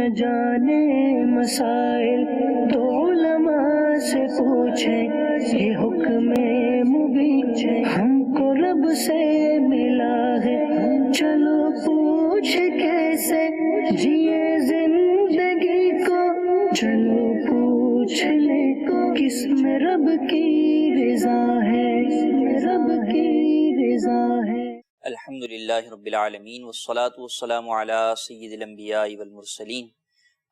نہ جانے مسائل تو علماء سے پوچھیں، یہ حکم مبین ہم کو رب سے ملا ہے، چلو پوچھ کیسے جیے زندگی کو، چلو پوچھ لے کس میں رب کی رضا ہے، رب کی رضا ہے۔ الحمدللہ رب العالمین والصلاة والسلام علی سید الانبیاء والمرسلین،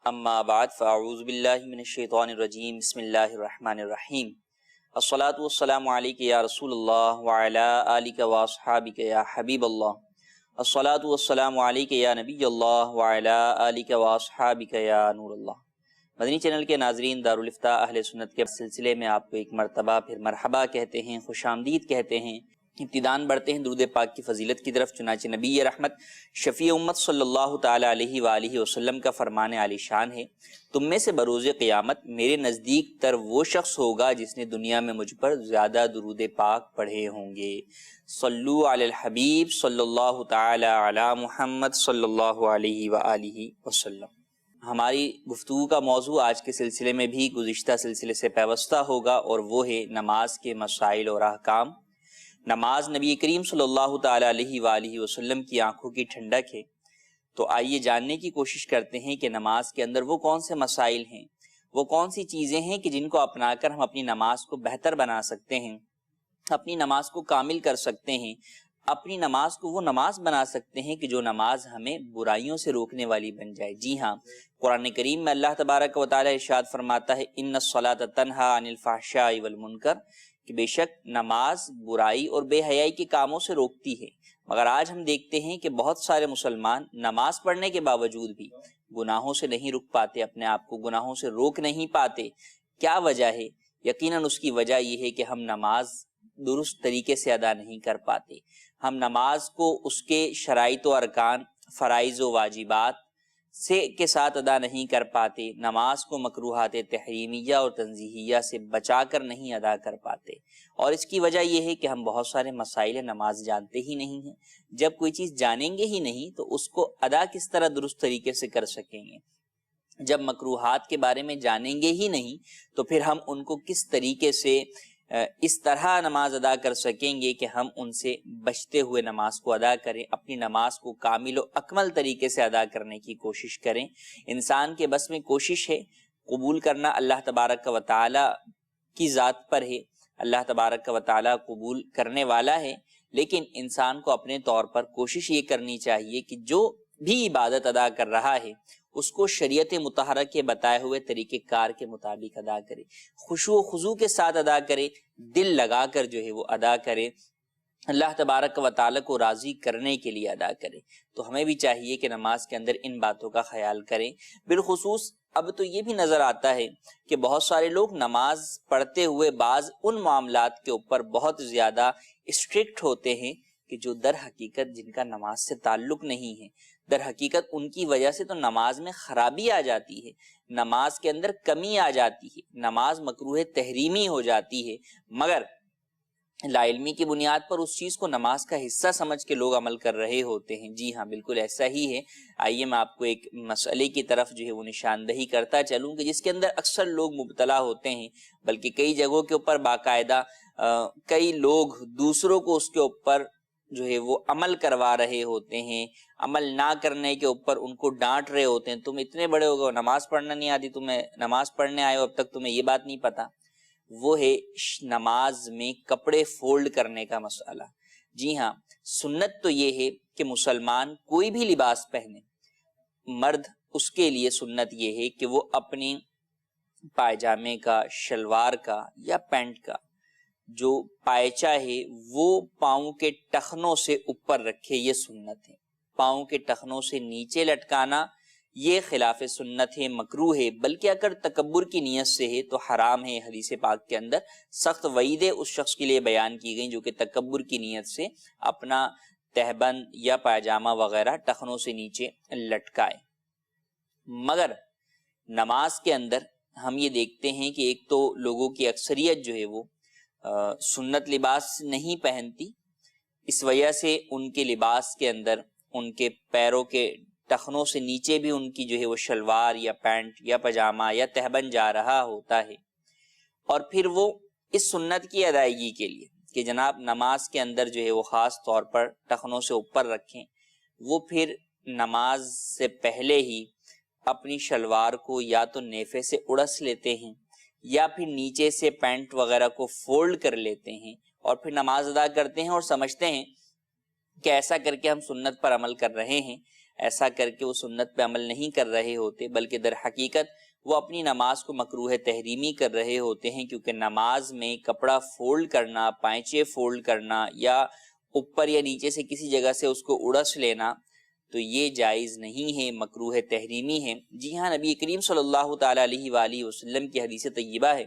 اما بعد فاعوذ باللہ من الشیطان الرجیم، بسم اللہ الرحمن الرحیم۔ الصلاة والسلام علیک یا رسول اللہ وعلی آلک واصحابک یا حبیب اللہ، الصلاة والسلام علیک یا نبی اللہ وعلی آلک واصحابک یا نور اللہ۔ مدنی چینل کے ناظرین، دارالافتاء اہل سنت کے سلسلے میں آپ کو ایک مرتبہ پھر مرحبا کہتے ہیں، خوش آمدید کہتے ہیں۔ ابتداً بڑھتے ہیں درود پاک کی فضیلت کی طرف، چنانچہ نبی رحمت شفیع امت صلی اللہ تعالی علیہ وآلہ وسلم کا فرمان عالی شان ہے، تم میں سے بروز قیامت میرے نزدیک تر وہ شخص ہوگا جس نے دنیا میں مجھ پر زیادہ درود پاک پڑھے ہوں گے۔ صلو علی الحبیب صلی اللہ تعالی علی محمد صلی اللہ علیہ وآلہ وسلم۔ ہماری گفتگو کا موضوع آج کے سلسلے میں بھی گزشتہ سلسلے سے پیوستہ ہوگا، اور وہ ہے نماز کے مسائل اور احکام۔ نماز نبی کریم صلی اللہ تعالی علیہ وآلہ وسلم کی آنکھوں کی ٹھنڈک ہے، تو آئیے جاننے کی کوشش کرتے ہیں کہ نماز کے اندر وہ کون سے مسائل ہیں، وہ کون سی چیزیں ہیں کہ جن کو اپنا کر ہم اپنی نماز کو بہتر بنا سکتے ہیں، اپنی نماز کو کامل کر سکتے ہیں، اپنی نماز کو وہ نماز بنا سکتے ہیں کہ جو نماز ہمیں برائیوں سے روکنے والی بن جائے۔ جی ہاں، قرآن کریم میں اللہ تبارک و تعالی ارشاد فرماتا ہے، ان الصلاۃ تنہی عن الفحشاء والمنکر، کہ بے شک نماز برائی اور بے حیائی کے کاموں سے روکتی ہے۔ مگر آج ہم دیکھتے ہیں کہ بہت سارے مسلمان نماز پڑھنے کے باوجود بھی گناہوں سے نہیں رک پاتے، اپنے آپ کو گناہوں سے روک نہیں پاتے۔ کیا وجہ ہے؟ یقیناً اس کی وجہ یہ ہے کہ ہم نماز درست طریقے سے ادا نہیں کر پاتے، ہم نماز کو اس کے شرائط و ارکان، فرائض و واجبات کے ساتھ ادا نہیں کر پاتے، نماز کو مکروہات تحریمیہ اور تنزیہیہ سے بچا کر نہیں ادا کر پاتے، اور اس کی وجہ یہ ہے کہ ہم بہت سارے مسائل نماز جانتے ہی نہیں ہیں۔ جب کوئی چیز جانیں گے ہی نہیں تو اس کو ادا کس طرح درست طریقے سے کر سکیں گے؟ جب مکروہات کے بارے میں جانیں گے ہی نہیں تو پھر ہم ان کو کس طریقے سے اس طرح نماز ادا کر سکیں گے کہ ہم ان سے بچتے ہوئے نماز کو ادا کریں، اپنی نماز کو کامل و اکمل طریقے سے ادا کرنے کی کوشش کریں۔ انسان کے بس میں کوشش ہے، قبول کرنا اللہ تبارک و تعالی کی ذات پر ہے، اللہ تبارک و تعالی قبول کرنے والا ہے، لیکن انسان کو اپنے طور پر کوشش یہ کرنی چاہیے کہ جو بھی عبادت ادا کر رہا ہے اس کو شریعت مطہرہ کے بتائے ہوئے طریقہ کار کے مطابق ادا کرے، خشوع و خضوع کے ساتھ ادا کرے، دل لگا کر جو ہے وہ ادا کرے، اللہ تبارک و تعالی کو راضی کرنے کے لیے ادا کرے۔ تو ہمیں بھی چاہیے کہ نماز کے اندر ان باتوں کا خیال کریں۔ بالخصوص اب تو یہ بھی نظر آتا ہے کہ بہت سارے لوگ نماز پڑھتے ہوئے بعض ان معاملات کے اوپر بہت زیادہ اسٹرکٹ ہوتے ہیں کہ جو در حقیقت جن کا نماز سے تعلق نہیں ہے، در حقیقت ان کی وجہ سے تو نماز میں خرابی آ جاتی ہے، نماز کے اندر کمی آ جاتی ہے، نماز مکروہ تحریمی ہو جاتی ہے، مگر لا علمی کی بنیاد پر اس چیز کو نماز کا حصہ سمجھ کے لوگ عمل کر رہے ہوتے ہیں۔ جی ہاں، بالکل ایسا ہی ہے۔ آئیے میں آپ کو ایک مسئلے کی طرف جو ہے وہ نشاندہی کرتا چلوں کہ جس کے اندر اکثر لوگ مبتلا ہوتے ہیں، بلکہ کئی جگہوں کے اوپر باقاعدہ کئی لوگ دوسروں کو اس کے اوپر جو ہے وہ عمل کروا رہے ہوتے ہیں، عمل نہ کرنے کے اوپر ان کو ڈانٹ رہے ہوتے ہیں، تم اتنے بڑے ہو گئے، نماز پڑھنا نہیں آتی تمہیں، نماز پڑھنے آئے ہو اب تک تمہیں یہ بات نہیں پتا۔ وہ ہے نماز میں کپڑے فولڈ کرنے کا مسئلہ۔ جی ہاں، سنت تو یہ ہے کہ مسلمان کوئی بھی لباس پہنے، مرد اس کے لیے سنت یہ ہے کہ وہ اپنی پائجامے کا، شلوار کا یا پینٹ کا جو پائچہ ہے وہ پاؤں کے ٹخنوں سے اوپر رکھے، یہ سنت ہے۔ پاؤں کے ٹخنوں سے نیچے لٹکانا یہ خلاف سنت ہے، مکروہ ہے، بلکہ اگر تکبر کی نیت سے ہے تو حرام ہے۔ حدیث پاک کے اندر سخت وعیدیں اس شخص کے لیے بیان کی گئیں جو کہ تکبر کی نیت سے اپنا تہبند یا پائجامہ وغیرہ ٹخنوں سے نیچے لٹکائے۔ مگر نماز کے اندر ہم یہ دیکھتے ہیں کہ ایک تو لوگوں کی اکثریت جو ہے وہ سنت لباس نہیں پہنتی، اس وجہ سے ان کے لباس کے اندر ان کے پیروں کے ٹخنوں سے نیچے بھی ان کی جو ہے وہ شلوار یا پینٹ یا پاجامہ یا تہبند جا رہا ہوتا ہے، اور پھر وہ اس سنت کی ادائیگی کے لیے کہ جناب نماز کے اندر جو ہے وہ خاص طور پر ٹخنوں سے اوپر رکھیں، وہ پھر نماز سے پہلے ہی اپنی شلوار کو یا تو نیفے سے اڑس لیتے ہیں یا پھر نیچے سے پینٹ وغیرہ کو فولڈ کر لیتے ہیں اور پھر نماز ادا کرتے ہیں، اور سمجھتے ہیں کہ ایسا کر کے ہم سنت پر عمل کر رہے ہیں۔ ایسا کر کے وہ سنت پہ عمل نہیں کر رہے ہوتے، بلکہ در حقیقت وہ اپنی نماز کو مکروہ تحریمی کر رہے ہوتے ہیں، کیونکہ نماز میں کپڑا فولڈ کرنا، پائچے فولڈ کرنا یا اوپر یا نیچے سے کسی جگہ سے اس کو اڑس لینا تو یہ جائز نہیں ہے، مکروہ تحریمی ہے۔ جی ہاں، نبی کریم صلی اللہ تعالی علیہ وآلہ وسلم کی حدیث طیبہ ہے،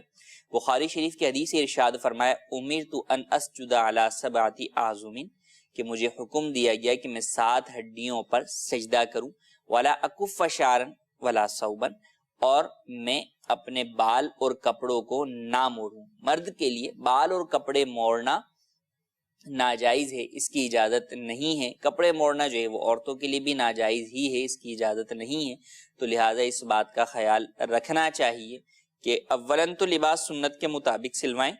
بخاری شریف کی حدیث ارشاد فرمایا امرت ان اسجد علی 7 اعظم، کہ مجھے حکم دیا گیا کہ میں 7 ہڈیوں پر سجدہ کروں، ولا اکف شعرا ولا ثوبا، اور میں اپنے بال اور کپڑوں کو نہ موڑوں۔ مرد کے لیے بال اور کپڑے موڑنا ناجائز ہے، اس کی اجازت نہیں ہے۔ کپڑے موڑنا جو ہے وہ عورتوں کے لیے بھی ناجائز ہی ہے، اس کی اجازت نہیں ہے۔ تو لہٰذا اس بات کا خیال رکھنا چاہیے کہ اولاً تو لباس سنت کے مطابق سلوائیں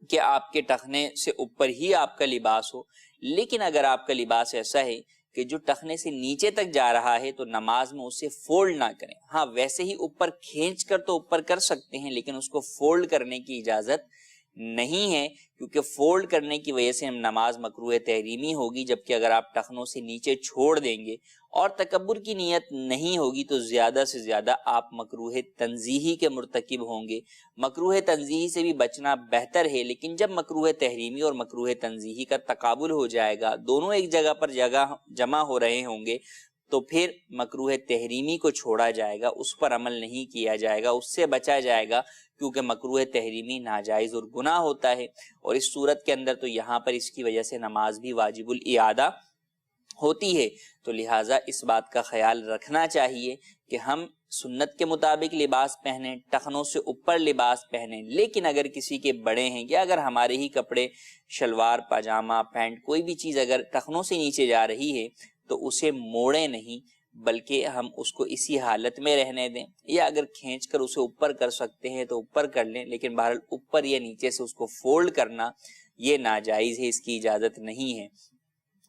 کہ آپ کے ٹخنے سے اوپر ہی آپ کا لباس ہو، لیکن اگر آپ کا لباس ایسا ہے کہ جو ٹخنے سے نیچے تک جا رہا ہے تو نماز میں اسے فولڈ نہ کریں۔ ہاں ویسے ہی اوپر کھینچ کر تو اوپر کر سکتے ہیں، لیکن اس کو فولڈ کرنے کی اجازت نہیں ہے، کیونکہ فولڈ کرنے کی وجہ سے نماز مکروہ تحریمی ہوگی، جبکہ اگر آپ ٹخنوں سے نیچے چھوڑ دیں گے اور تکبر کی نیت نہیں ہوگی تو زیادہ سے زیادہ آپ مکروہ تنزیہی کے مرتکب ہوں گے۔ مکروہ تنزیہی سے بھی بچنا بہتر ہے، لیکن جب مکروہ تحریمی اور مکروہ تنزیہی کا تقابل ہو جائے گا، دونوں ایک جگہ پر جمع ہو رہے ہوں گے، تو پھر مکروہ تحریمی کو چھوڑا جائے گا، اس پر عمل نہیں کیا جائے گا، اس سے بچا جائے گا، کیونکہ مکروہ تحریمی ناجائز اور گناہ ہوتا ہے، اور اس صورت کے اندر تو یہاں پر اس کی وجہ سے نماز بھی واجب الاعادہ ہوتی ہے۔ تو لہٰذا اس بات کا خیال رکھنا چاہیے کہ ہم سنت کے مطابق لباس پہنیں، ٹخنوں سے اوپر لباس پہنیں، لیکن اگر کسی کے بڑے ہیں یا اگر ہمارے ہی کپڑے شلوار پاجامہ پینٹ کوئی بھی چیز اگر ٹخنوں سے نیچے جا رہی ہے تو اسے موڑے نہیں، بلکہ ہم اس کو اسی حالت میں رہنے دیں، یا اگر کھینچ کر اسے اوپر کر سکتے ہیں تو اوپر کر لیں، لیکن بہرحال اوپر یا نیچے سے اس کو فولڈ کرنا یہ ناجائز ہے، اس کی اجازت نہیں ہے۔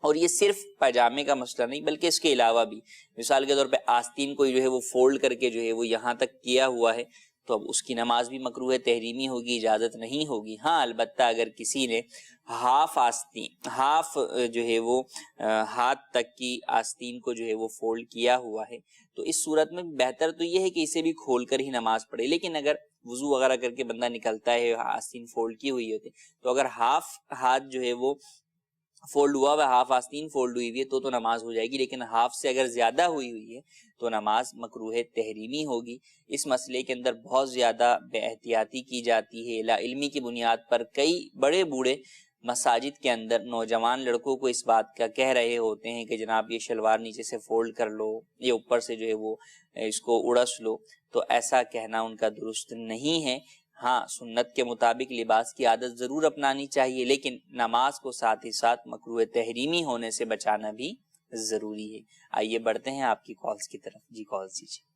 اور یہ صرف پاجامے کا مسئلہ نہیں بلکہ اس کے علاوہ بھی، مثال کے طور پہ آستین کوئی جو ہے وہ فولڈ کر کے جو ہے وہ یہاں تک کیا ہوا ہے تو اب اس کی نماز بھی مکروہ تحریمی ہوگی، اجازت نہیں ہوگی۔ ہاں البتہ اگر کسی نے ہاف جو ہے وہ ہاتھ تک کی آستین کو جو ہے وہ فولڈ کیا ہوا ہے تو اس صورت میں بہتر تو یہ ہے کہ اسے بھی کھول کر ہی نماز پڑھے، لیکن اگر وضو وغیرہ کر کے بندہ نکلتا ہے آستین فولڈ کی ہوئی ہوتی تو اگر ہاف ہاتھ جو ہے وہ فولڈ ہوا ہوا، ہاف آستین فولڈ ہوئی ہوئی ہے تو نماز ہو جائے گی، لیکن ہاف سے اگر زیادہ ہوئی ہوئی ہے تو نماز مکروہ تحریمی ہوگی۔ اس مسئلے کے اندر بہت زیادہ بے احتیاطی کی جاتی ہے، لا علمی کی بنیاد پر کئی بڑے بوڑھے مساجد کے اندر نوجوان لڑکوں کو اس بات کا کہہ رہے ہوتے ہیں کہ جناب یہ شلوار نیچے سے فولڈ کر لو، یہ اوپر سے جو ہے وہ اس کو اڑس لو، تو ایسا کہنا ان کا درست نہیں ہے۔ ہاں سنت کے مطابق لباس کی عادت ضرور اپنانی چاہیے، لیکن نماز کو ساتھ ہی ساتھ مکروہ تحریمی ہونے سے بچانا بھی ضروری ہے۔ آئیے بڑھتے ہیں آپ کی کالز کی طرف۔ جی کالز دیجیے۔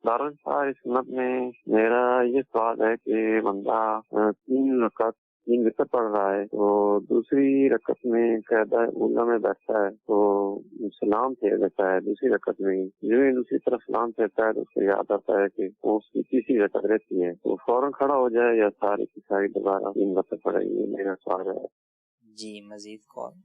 دارالفتا سنت میں میرا یہ سوال ہے کہ بندہ 3 رکعت پڑھ رہا ہے تو دوسری رکعت میں قاعدہ اولیٰ میں بیٹھتا ہے تو سلام پھیر دیتا ہے، دوسری رکعت میں جو ہی دوسری طرف سلام پھیرتا ہے تو اس کو یاد آتا ہے کہ اس کی تیسری رکعت رہتی ہے تو فوراً کھڑا ہو جائے یا ساری کی ساری دوبارہ 3 رکعت پڑھے، یہ میرا سوال ہے۔ جی مزید کال۔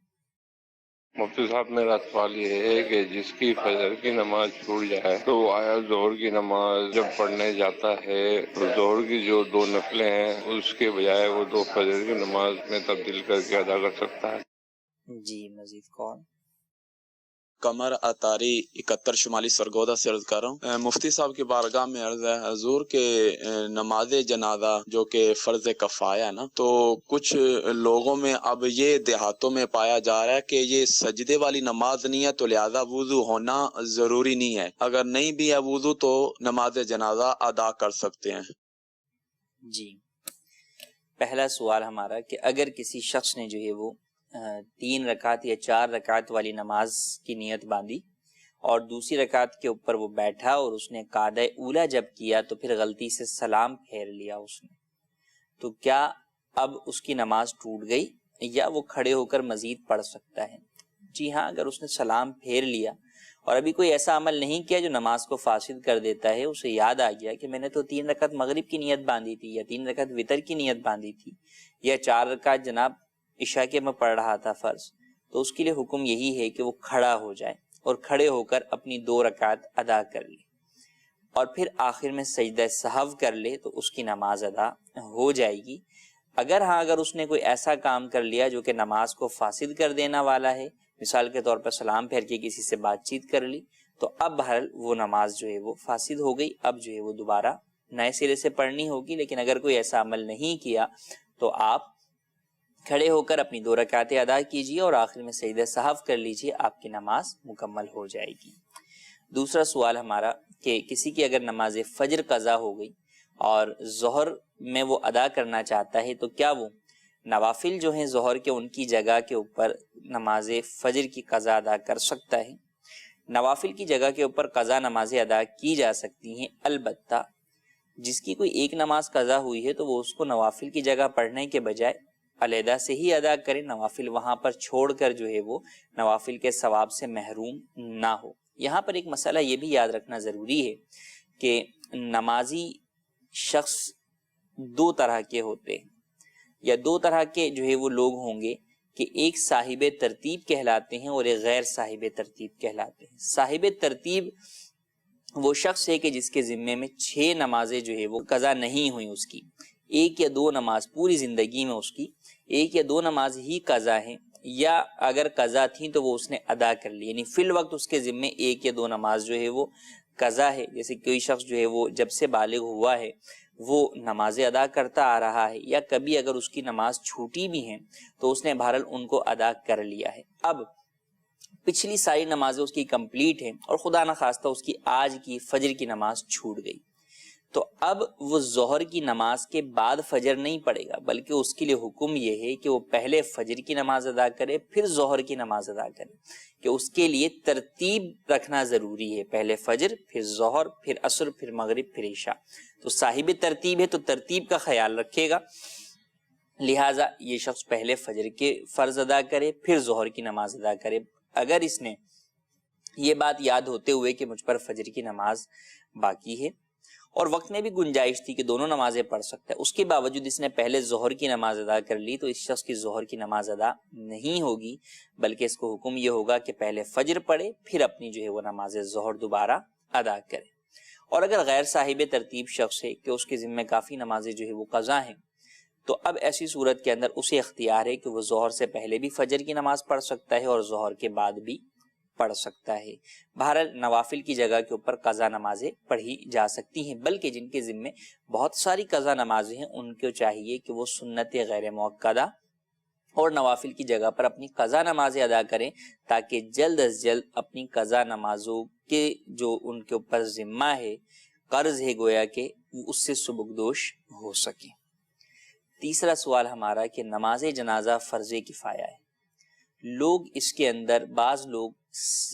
مفتی صاحب میرا سوال یہ ہے کہ جس کی فجر کی نماز چھوٹ جائے تو آیا ظہر کی نماز جب پڑھنے جاتا ہے تو ظہر کی جو 2 نفلیں ہیں اس کے بجائے وہ 2 فجر کی نماز میں تبدیل کر کے ادا کر سکتا ہے؟ جی مزید کال۔ قمر اتاری 71 شمالی سرگودا سے عرض کر رہا ہوں۔ مفتی صاحب کی بارگاہ میں عرض ہے حضور کے نماز جنازہ جو کہ فرض کفایہ ہے نا، تو کچھ لوگوں میں اب یہ دیہاتوں میں پایا جا رہا ہے کہ یہ سجدے والی نماز نہیں ہے تو لہذا وضو ہونا ضروری نہیں ہے، اگر نہیں بھی ہے وضو تو نماز جنازہ ادا کر سکتے ہیں۔ جی پہلا سوال ہمارا کہ اگر کسی شخص نے جو ہے وہ 3 رکعت یا 4 رکعت والی نماز کی نیت باندھی اور دوسری رکعت کے اوپر وہ بیٹھا اور اس نے قعدہ اولا جب کیا تو پھر غلطی سے سلام پھیر لیا اس نے، تو کیا اب اس کی نماز ٹوٹ گئی یا وہ کھڑے ہو کر مزید پڑھ سکتا ہے؟ جی ہاں، اگر اس نے سلام پھیر لیا اور ابھی کوئی ایسا عمل نہیں کیا جو نماز کو فاسد کر دیتا ہے، اسے یاد آ گیا کہ میں نے تو 3 رکعت مغرب کی نیت باندھی تھی یا 3 رکعت وتر کی نیت باندھی تھی یا 4 رکعت جناب عشاء کے میں پڑھ رہا تھا فرض، تو اس کے لیے حکم یہی ہے کہ وہ کھڑا ہو جائے اور کھڑے ہو کر اپنی 2 رکعت ادا کر لے اور پھر آخر میں سجدہ سہو کر لے تو اس کی نماز ادا ہو جائے گی۔ اگر اس نے کوئی ایسا کام کر لیا جو کہ نماز کو فاسد کر دینا والا ہے، مثال کے طور پر سلام پھیر کے کسی سے بات چیت کر لی، تو اب بہرحال وہ نماز جو ہے وہ فاسد ہو گئی، اب جو ہے وہ دوبارہ نئے سرے سے پڑھنی ہوگی۔ لیکن اگر کوئی ایسا عمل نہیں کیا تو آپ کھڑے ہو کر اپنی 2 رکعتیں ادا کیجیے اور آخر میں سجدہ سہو کر لیجیے، آپ کی نماز مکمل ہو جائے گی۔ دوسرا سوال ہمارا کہ کسی کی اگر نماز فجر قضا ہو گئی اور ظہر میں وہ ادا کرنا چاہتا ہے تو کیا وہ نوافل جو ہیں ظہر کے ان کی جگہ کے اوپر نماز فجر کی قضا ادا کر سکتا ہے؟ نوافل کی جگہ کے اوپر قضا نمازیں ادا کی جا سکتی ہیں، البتہ جس کی کوئی ایک نماز قضا ہوئی ہے تو وہ اس کو نوافل کی جگہ پڑھنے کے بجائے علیحدہ سے ہی ادا کرے، نوافل وہاں پر چھوڑ کر جو ہے وہ نوافل کے ثواب سے محروم نہ ہو۔ یہاں پر ایک مسئلہ یہ بھی یاد رکھنا ضروری ہے کہ نمازی شخص 2 طرح کے ہوتے ہیں یا 2 طرح کے جو ہے وہ لوگ ہوں گے کہ ایک صاحب ترتیب کہلاتے ہیں اور ایک غیر صاحب ترتیب کہلاتے ہیں۔ صاحب ترتیب وہ شخص ہے کہ جس کے ذمے میں 6 نمازیں جو ہے وہ قضا نہیں ہوئی، اس کی 1 یا 2 نماز پوری زندگی میں اس کی 1 یا 2 نماز ہی قضا ہیں، یا اگر قضا تھی تو وہ اس نے ادا کر لی، یعنی فی الوقت اس کے ذمے 1 یا 2 نماز جو ہے وہ قضا ہے۔ جیسے کوئی شخص جو ہے وہ جب سے بالغ ہوا ہے وہ نمازیں ادا کرتا آ رہا ہے، یا کبھی اگر اس کی نماز چھوٹی بھی ہیں تو اس نے بہرحال ان کو ادا کر لیا ہے، اب پچھلی ساری نمازیں اس کی کمپلیٹ ہیں اور خدا نخواستہ اس کی آج کی فجر کی نماز چھوٹ گئی، تو اب وہ ظہر کی نماز کے بعد فجر نہیں پڑھے گا، بلکہ اس کے لیے حکم یہ ہے کہ وہ پہلے فجر کی نماز ادا کرے پھر ظہر کی نماز ادا کرے، کہ اس کے لیے ترتیب رکھنا ضروری ہے، پہلے فجر پھر ظہر پھر عصر پھر مغرب پھر عشاء، تو صاحب ترتیب ہے تو ترتیب کا خیال رکھے گا، لہٰذا یہ شخص پہلے فجر کے فرض ادا کرے پھر ظہر کی نماز ادا کرے۔ اگر اس نے یہ بات یاد ہوتے ہوئے کہ مجھ پر فجر کی نماز باقی ہے اور وقت میں بھی گنجائش تھی کہ دونوں نمازیں پڑھ سکتا ہے، اس کے باوجود اس نے پہلے ظہر کی نماز ادا کر لی، تو اس شخص کی ظہر کی نماز ادا نہیں ہوگی، بلکہ اس کو حکم یہ ہوگا کہ پہلے فجر پڑھے پھر اپنی جو ہے وہ نماز ظہر دوبارہ ادا کرے۔ اور اگر غیر صاحب ترتیب شخص ہے کہ اس کے ذمہ کافی نمازیں جو ہے وہ قضا ہیں، تو اب ایسی صورت کے اندر اسے اختیار ہے کہ وہ ظہر سے پہلے بھی فجر کی نماز پڑھ سکتا ہے اور ظہر کے بعد بھی پڑھ سکتا ہے۔ بہرحال نوافل کی جگہ کے اوپر قضا نمازیں پڑھی جا سکتی ہیں، بلکہ جن کے ذمے بہت ساری قضا نمازیں ہیں ان کو چاہیے کہ وہ سنت غیر موقدہ اور نوافل کی جگہ پر اپنی قضا نمازیں ادا کریں، تاکہ جلد از جلد اپنی قضا نمازوں کے جو ان کے اوپر ذمہ ہے، قرض ہے گویا کہ اس سے سبکدوش ہو سکے۔ تیسرا سوال ہمارا کہ نماز جنازہ فرض کفایہ ہے، لوگ اس کے اندر بعض لوگ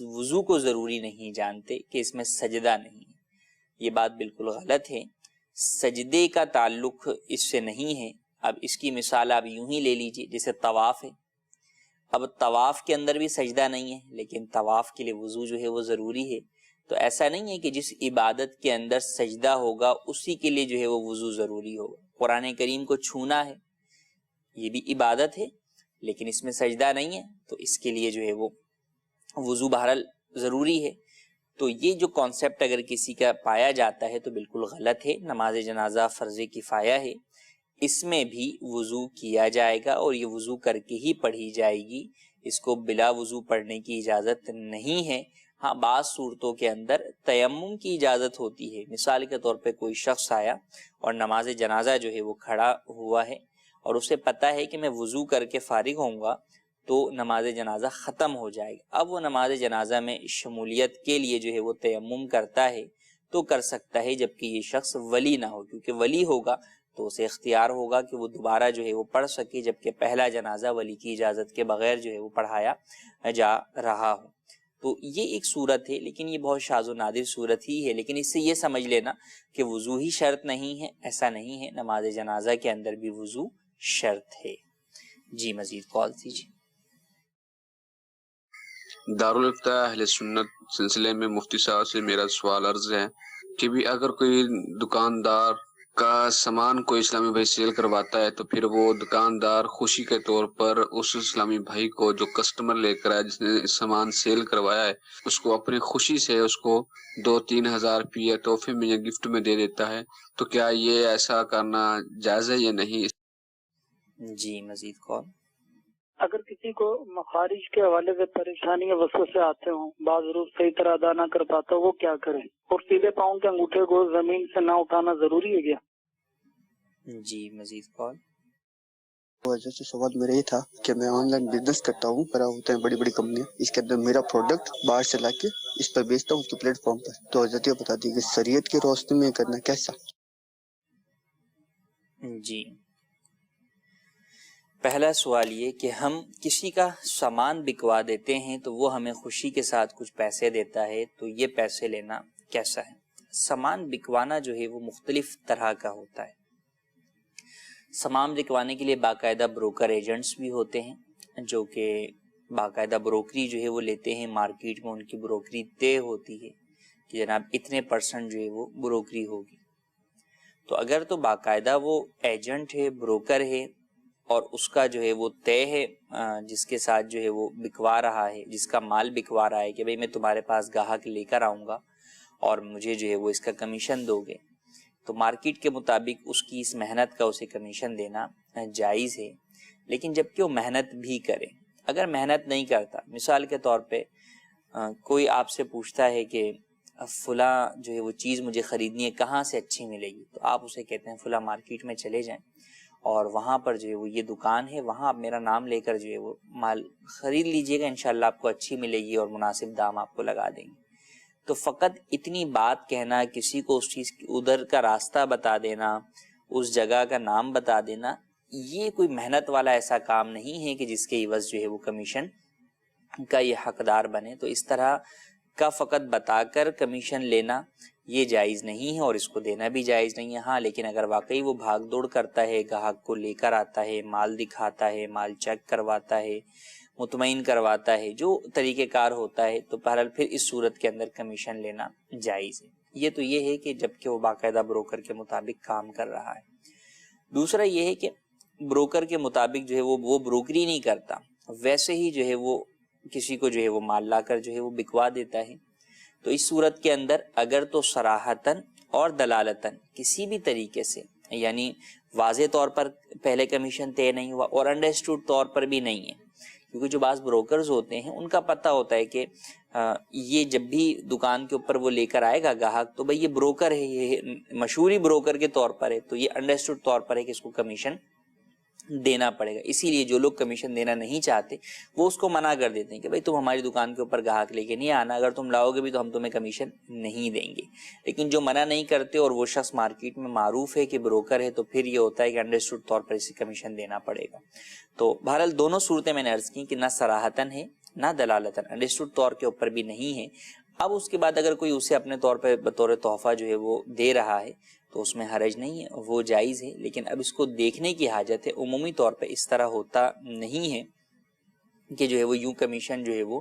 وضو کو ضروری نہیں جانتے کہ اس میں سجدہ نہیں ہے، یہ بات بالکل غلط ہے، سجدے کا تعلق اس سے نہیں ہے۔ اب اس کی مثال آپ یوں ہی لے لیجئے، جیسے طواف ہے، اب طواف کے اندر بھی سجدہ نہیں ہے لیکن طواف کے لیے وضو جو ہے وہ ضروری ہے، تو ایسا نہیں ہے کہ جس عبادت کے اندر سجدہ ہوگا اسی کے لیے جو ہے وہ وضو ضروری ہوگا۔ قرآن کریم کو چھونا ہے، یہ بھی عبادت ہے لیکن اس میں سجدہ نہیں ہے، تو اس کے لیے جو ہے وہ وضو بہرحال ضروری ہے۔ تو یہ جو کانسیپٹ اگر کسی کا پایا جاتا ہے تو بالکل غلط ہے۔ نماز جنازہ فرض کفایہ ہے، اس میں بھی وضو کیا جائے گا اور یہ وضو کر کے ہی پڑھی جائے گی، اس کو بلا وضو پڑھنے کی اجازت نہیں ہے۔ ہاں بعض صورتوں کے اندر تیمم کی اجازت ہوتی ہے، مثال کے طور پہ کوئی شخص آیا اور نماز جنازہ جو ہے وہ کھڑا ہوا ہے اور اسے پتہ ہے کہ میں وضو کر کے فارغ ہوں گا تو نماز جنازہ ختم ہو جائے گا، اب وہ نماز جنازہ میں شمولیت کے لیے جو ہے وہ تیمم کرتا ہے تو کر سکتا ہے، جبکہ یہ شخص ولی نہ ہو، کیونکہ ولی ہوگا تو اسے اختیار ہوگا کہ وہ دوبارہ جو ہے وہ پڑھ سکے، جبکہ پہلا جنازہ ولی کی اجازت کے بغیر جو ہے وہ پڑھایا جا رہا ہو۔ تو یہ ایک صورت ہے، لیکن یہ بہت شاذ و نادر صورت ہی ہے، لیکن اس سے یہ سمجھ لینا کہ وضو ہی شرط نہیں ہے، ایسا نہیں ہے، نماز جنازہ کے اندر بھی وضو شرط ہے۔ جی مزید کال دیجیے۔ دارالفتہ اہل سنت سلسلے میں مفتی صاحب سے میرا سوال عرض ہے کہ بھی اگر کوئی دکاندار کا سامان کوئی اسلامی بھائی سیل کرواتا ہے تو پھر وہ دکاندار خوشی کے طور پر اس اسلامی بھائی کو جو کسٹمر لے کر آیا جس نے سامان سیل کروایا ہے اس کو اپنی خوشی سے اس کو 2-3 ہزار روپیہ تحفے میں یا گفٹ میں دے دیتا ہے، تو کیا یہ ایسا کرنا جائز ہے یا نہیں؟ جی مزید کال۔ اگر کسی کو مخارج کے حوالے سے پریشانی یا وسوسے آتے ہوں، بعض روز صحیح طرح ادا نہ کر پاتا وہ کیا کرے؟ اور سیدھے پاؤں کے انگوٹھے کو زمین سے نہ اٹھانا ضروری ہے کیا؟ جی مزید کال۔ وجہ سے سوال میرا یہ تھا کہ میں آن لائن بزنس کرتا ہوں، پر ہوتے ہیں بڑی بڑی کمپنیاں، اس کے اندر میرا پروڈکٹ باہر سے لا کے اس پر بیچتا ہوں کہ پلیٹ فارم پر، تو حضرت یہ بتا دیجیے کہ شریعت کی روشنی میں کرنا کیسا؟ جی پہلا سوال یہ کہ ہم کسی کا سامان بکوا دیتے ہیں تو وہ ہمیں خوشی کے ساتھ کچھ پیسے دیتا ہے، تو یہ پیسے لینا کیسا ہے؟ سامان بکوانا جو ہے وہ مختلف طرح کا ہوتا ہے۔ سامان بکوانے کے لیے باقاعدہ بروکر ایجنٹس بھی ہوتے ہیں جو کہ باقاعدہ بروکری جو ہے وہ لیتے ہیں، مارکیٹ میں ان کی بروکری طے ہوتی ہے کہ جناب اتنے % جو ہے وہ بروکری ہوگی۔ تو اگر تو باقاعدہ وہ ایجنٹ ہے، بروکر ہے، اور اس کا جو ہے وہ طے ہے جس کے ساتھ جو ہے وہ بکوا رہا ہے، جس کا مال بکوا رہا ہے کہ بھئی میں تمہارے پاس گاہک لے کر آؤں گا اور مجھے جو ہے وہ اس کا کمیشن دو گے، تو مارکیٹ کے مطابق اس کی اس محنت کا اسے کمیشن دینا جائز ہے۔ لیکن جب کہ وہ محنت بھی کرے، اگر محنت نہیں کرتا، مثال کے طور پہ کوئی آپ سے پوچھتا ہے کہ فلاں جو ہے وہ چیز مجھے خریدنی ہے، کہاں سے اچھی ملے گی، تو آپ اسے کہتے ہیں فلاں مارکیٹ میں چلے جائیں اور وہاں پر جو ہے وہ یہ دکان ہے، وہاں آپ میرا نام لے کر جو ہے وہ مال خرید لیجئے گا، انشاءاللہ آپ کو اچھی ملے گی اور مناسب دام آپ کو لگا دیں گے۔ تو فقط اتنی بات کہنا، کسی کو اس چیز کی ادھر کا راستہ بتا دینا، اس جگہ کا نام بتا دینا، یہ کوئی محنت والا ایسا کام نہیں ہے کہ جس کے عوض جو ہے وہ کمیشن کا یہ حقدار بنے۔ تو اس طرح کا فقط بتا کر کمیشن لینا یہ جائز نہیں ہے اور اس کو دینا بھی جائز نہیں ہے۔ ہاں لیکن اگر واقعی وہ بھاگ دوڑ کرتا ہے، گاہک کو لے کر آتا ہے، مال دکھاتا ہے، مال چیک کرواتا ہے، مطمئن کرواتا ہے، جو طریقہ کار ہوتا ہے، تو بہرحال پھر اس صورت کے اندر کمیشن لینا جائز ہے۔ یہ تو یہ ہے کہ جب کہ وہ باقاعدہ بروکر کے مطابق کام کر رہا ہے۔ دوسرا یہ ہے کہ بروکر کے مطابق جو ہے وہ بروکری نہیں کرتا، ویسے ہی جو ہے وہ کسی کو جو ہے وہ مال لا کر جو ہے وہ بکوا دیتا ہے۔ تو اس صورت کے اندر اگر تو صراحتاً اور دلالتاً کسی بھی طریقے سے، یعنی واضح طور پر پہلے کمیشن طے نہیں ہوا اور انڈرسٹوڈ طور پر بھی نہیں ہے، کیونکہ جو بعض بروکرز ہوتے ہیں ان کا پتہ ہوتا ہے کہ یہ جب بھی دکان کے اوپر وہ لے کر آئے گا گاہک تو بھئی یہ بروکر ہے، یہ مشہوری بروکر کے طور پر ہے، تو یہ انڈرسٹوڈ طور پر ہے کہ اس کو کمیشن دینا پڑے گا۔ اسی لیے جو لوگ کمیشن دینا نہیں چاہتے وہ اس کو منع کر دیتے ہیں کہ بھئی تم ہماری دکان کے اوپر گاہک لے کے نہیں آنا، اگر تم لاؤ گے بھی تو ہم تمہیں کمیشن نہیں دیں گے۔ لیکن جو منع نہیں کرتے اور وہ شخص مارکیٹ میں معروف ہے کہ بروکر ہے، تو پھر یہ ہوتا ہے کہ انڈرسٹوڈ طور پر اسے کمیشن دینا پڑے گا۔ تو بہرحال دونوں صورتیں میں نے عرض کی کہ نہ صراحتاً ہے نہ دلالتاً، انڈرسٹوڈ طور کے اوپر بھی نہیں ہے۔ اب اس کے بعد اگر کوئی اسے اپنے طور پہ بطور تحفہ جو ہے وہ دے رہا ہے تو اس میں حرج نہیں ہے، وہ جائز ہے۔ لیکن اب اس کو دیکھنے کی حاجت ہے، عمومی طور پہ اس طرح ہوتا نہیں ہے کہ جو ہے وہ یوں کمیشن جو ہے وہ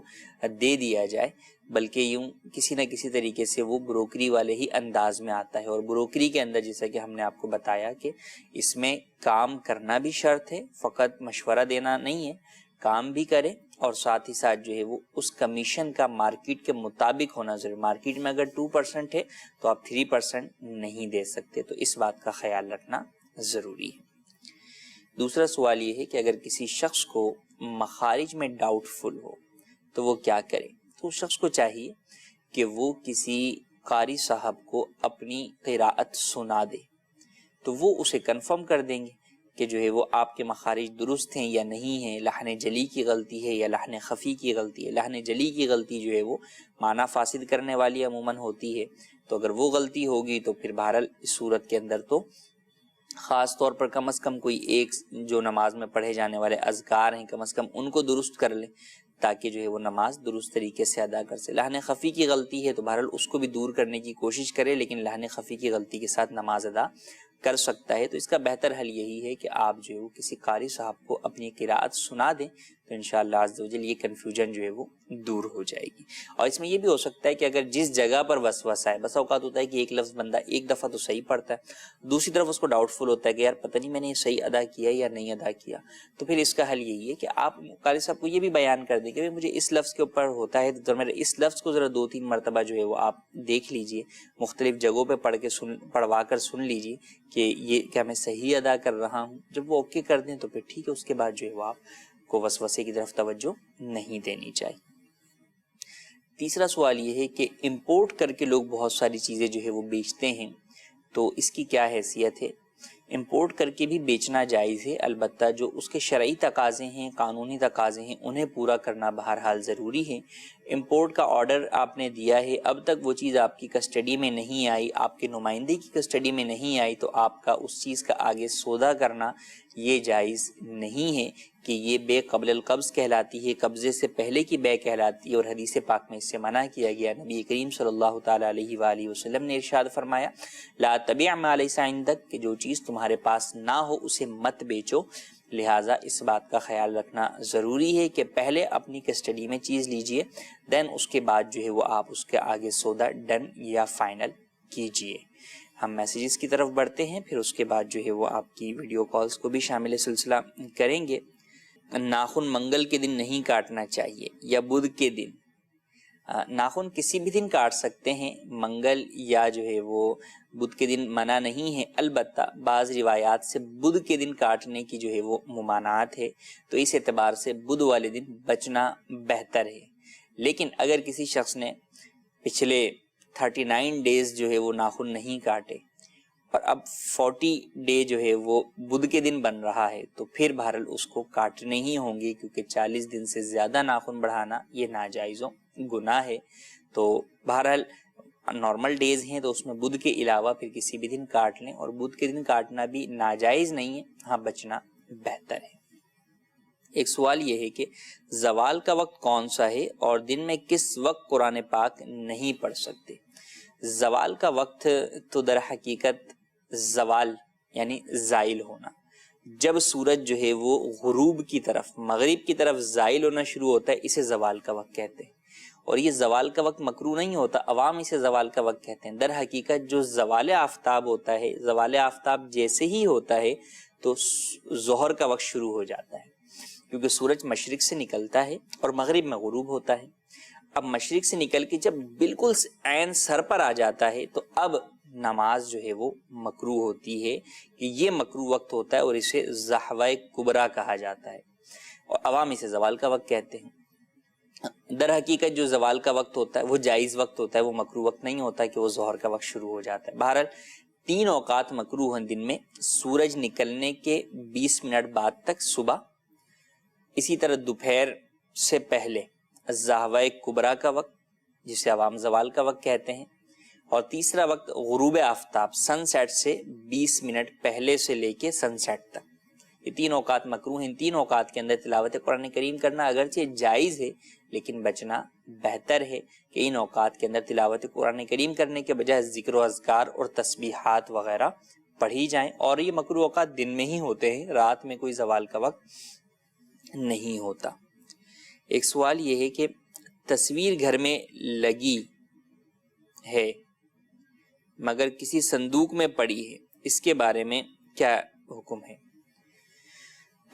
دے دیا جائے، بلکہ یوں کسی نہ کسی طریقے سے وہ بروکری والے ہی انداز میں آتا ہے۔ اور بروکری کے اندر جیسا کہ ہم نے آپ کو بتایا کہ اس میں کام کرنا بھی شرط ہے، فقط مشورہ دینا نہیں ہے، کام بھی کرے اور ساتھ ہی ساتھ جو ہے وہ اس کمیشن کا مارکیٹ کے مطابق ہونا ضروری۔ مارکیٹ میں اگر 2% ہے تو آپ 3% نہیں دے سکتے، تو اس بات کا خیال رکھنا ضروری ہے۔ دوسرا سوال یہ ہے کہ اگر کسی شخص کو مخارج میں ڈاؤٹ فل ہو تو وہ کیا کرے؟ تو اس شخص کو چاہیے کہ وہ کسی قاری صاحب کو اپنی قراءت سنا دے، تو وہ اسے کنفرم کر دیں گے کہ جو ہے وہ آپ کے مخارج درست ہیں یا نہیں ہیں، لحن جلی کی غلطی ہے یا لحن خفی کی غلطی ہے۔ لحن جلی کی غلطی جو ہے وہ معنی فاسد کرنے والی عموماً ہوتی ہے، تو اگر وہ غلطی ہوگی تو پھر بہرحال اس صورت کے اندر تو خاص طور پر کم از کم کوئی ایک جو نماز میں پڑھے جانے والے اذکار ہیں کم از کم ان کو درست کر لیں تاکہ جو ہے وہ نماز درست طریقے سے ادا کر سکے. لحن خفی کی غلطی ہے تو بہرحال اس کو بھی دور کرنے کی کوشش کرے, لیکن لحن خفی کی غلطی کے ساتھ نماز ادا کر سکتا ہے. تو اس کا بہتر حل یہی ہے کہ آپ جو ہے وہ کسی قاری صاحب کو اپنی قرات سنا دیں, تو انشاءاللہ عز و جل یہ کنفیوژن جو ہے وہ دور ہو جائے گی. اور اس میں یہ بھی ہو سکتا ہے کہ اگر جس جگہ پر وسوسہ ہے, بس اوقات ہوتا ہے کہ ایک لفظ بندہ ایک دفعہ تو صحیح پڑھتا ہے, دوسری طرف اس کو ڈاؤٹ فل ہوتا ہے کہ یار پتہ نہیں میں نے یہ صحیح ادا کیا یا نہیں ادا کیا, تو پھر اس کا حل یہی ہے کہ آپ قاری صاحب کو یہ بھی بیان کر دیں کہ مجھے اس لفظ کے اوپر ہوتا ہے, تو میرے اس لفظ کو ذرا 2-3 مرتبہ جو ہے وہ آپ دیکھ لیجئے, مختلف جگہوں پہ پڑھوا کر سن لیجئے کہ یہ کیا میں صحیح ادا کر رہا ہوں. جب وہ اوکے کر دیں تو پھر ٹھیک ہے, اس کے بعد جو ہے وہ آپ کو وسوسے کی طرف توجہ نہیں دینی چاہیے. تیسرا سوال یہ ہے کہ امپورٹ کر کے لوگ بہت ساری چیزیں جو ہے وہ بیچتے ہیں, تو اس کی کیا حیثیت ہے؟ امپورٹ کر کے بھی بیچنا جائز ہے, البتہ جو اس کے شرعی تقاضے ہیں, قانونی تقاضے ہیں, انہیں پورا کرنا بہرحال ضروری ہے. امپورٹ کا آرڈر آپ نے دیا ہے, اب تک وہ چیز آپ کی کسٹڈی میں نہیں آئی, آپ کے نمائندے کی کسٹڈی میں نہیں آئی, تو آپ کا اس چیز کا آگے سودا کرنا یہ جائز نہیں ہے کہ یہ بے قبل القبض کہلاتی ہے, قبضے سے پہلے کی بے کہلاتی ہے, اور حدیث پاک میں اس سے منع کیا گیا. نبی کریم صلی اللہ تعالیٰ علیہ وآلہ وسلم نے ارشاد فرمایا لا تبیع ما لیس عندک, کہ جو چیز تمہارے پاس نہ ہو اسے مت بیچو. لہٰذا اس بات کا خیال رکھنا ضروری ہے کہ پہلے اپنی کسٹڈی میں چیز لیجئے, دین اس کے بعد جو ہے وہ آپ اس کے آگے سودا ڈن یا فائنل کیجئے. ہم میسیجز کی طرف بڑھتے ہیں, پھر اس کے بعد جو ہے وہ آپ کی ویڈیو کالز کو بھی شامل سلسلہ کریں گے. ناخن منگل کے دن نہیں کاٹنا چاہیے یا بدھ کے دن؟ ناخن کسی بھی دن کاٹ سکتے ہیں, منگل یا جو ہے وہ بدھ کے دن منع نہیں ہے, البتہ بعض روایات سے بدھ کے دن کاٹنے کی جو ہے وہ ممانعت ہے, تو اس اعتبار سے بدھ والے دن بچنا بہتر ہے. لیکن اگر کسی شخص نے پچھلے 39 ڈیز جو ہے وہ ناخن نہیں کاٹے اور اب 40 ڈے جو ہے وہ بدھ کے دن بن رہا ہے, تو پھر بہرحال اس کو کاٹنے ہی ہوں گے, کیونکہ 40 دن سے زیادہ ناخن بڑھانا یہ ناجائز و گناہ ہے. تو بہرحال نارمل ڈیز ہیں تو اس میں بدھ کے علاوہ پھر کسی بھی دن کاٹ لیں, اور بدھ کے دن کاٹنا بھی ناجائز نہیں ہے, ہاں بچنا بہتر ہے. ایک سوال یہ ہے کہ زوال کا وقت کون سا ہے اور دن میں کس وقت قرآن پاک نہیں پڑھ سکتے؟ زوال کا وقت تو در حقیقت زوال یعنی زائل ہونا, جب سورج جو ہے وہ غروب کی طرف مغرب کی طرف زائل ہونا شروع ہوتا ہے, اسے زوال کا وقت کہتے ہیں. اور یہ زوال کا وقت مکروہ نہیں ہوتا, عوام اسے زوال کا وقت کہتے ہیں. در حقیقت جو زوال آفتاب ہوتا ہے, زوال آفتاب جیسے ہی ہوتا ہے تو ظہر کا وقت شروع ہو جاتا ہے, کیونکہ سورج مشرق سے نکلتا ہے اور مغرب میں غروب ہوتا ہے. اب مشرق سے نکل کے جب بالکل عین سر پر آ جاتا ہے تو اب نماز جو ہے وہ مکروہ ہوتی ہے, کہ یہ مکروہ وقت ہوتا ہے اور اسے زحوہ کبریٰ کہا جاتا ہے, اور عوام اسے زوال کا وقت کہتے ہیں. در حقیقت جو زوال کا وقت ہوتا ہے وہ جائز وقت ہوتا ہے, وہ مکروہ وقت نہیں ہوتا کہ وہ ظہر کا وقت شروع ہو جاتا ہے. بہرحال 3 اوقات مکروہ ہیں دن میں, سورج نکلنے کے 20 منٹ بعد تک صبح, اسی طرح دوپہر سے پہلے زحوہ کبریٰ کا وقت جسے عوام زوال کا وقت کہتے ہیں, اور تیسرا وقت غروب آفتاب سن سیٹ سے 20 منٹ پہلے سے لے کے سن سیٹ تک. یہ 3 اوقات مکروہ ہیں. ان 3 اوقات کے اندر تلاوت قرآن کریم کرنا اگرچہ جائز ہے, لیکن بچنا بہتر ہے کہ ان اوقات کے اندر تلاوت قرآن کریم کرنے کے بجائے ذکر و اذکار اور تسبیحات وغیرہ پڑھی جائیں. اور یہ مکروہ اوقات دن میں ہی ہوتے ہیں, رات میں کوئی زوال کا وقت نہیں ہوتا. ایک سوال یہ ہے کہ تصویر گھر میں لگی ہے مگر کسی صندوق میں پڑی ہے, اس کے بارے میں کیا حکم ہے؟